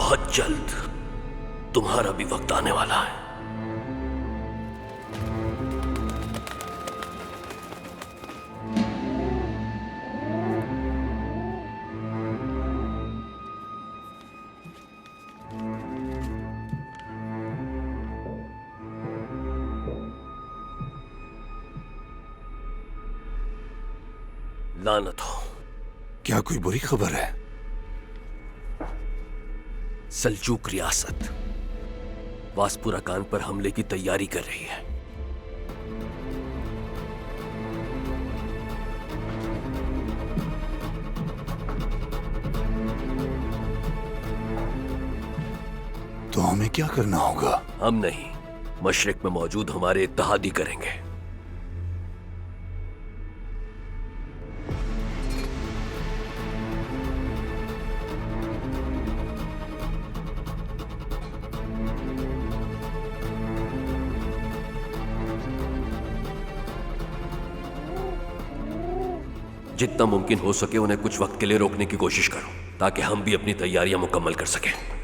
बहुत जल्द तुम्हारा भी वक्त आने वाला है। लानत हो। क्या कोई बुरी खबर है? सल्जूक रियासत वास्पुराकान पर हमले की तैयारी कर रही है। तो हमें क्या करना होगा? हम नहीं, मशरिक में मौजूद हमारे इत्तेहादी करेंगे। जितना मुमकिन हो सके उन्हें कुछ वक्त के लिए रोकने की कोशिश करो ताकि हम भी अपनी तैयारियां मुकम्मल कर सकें।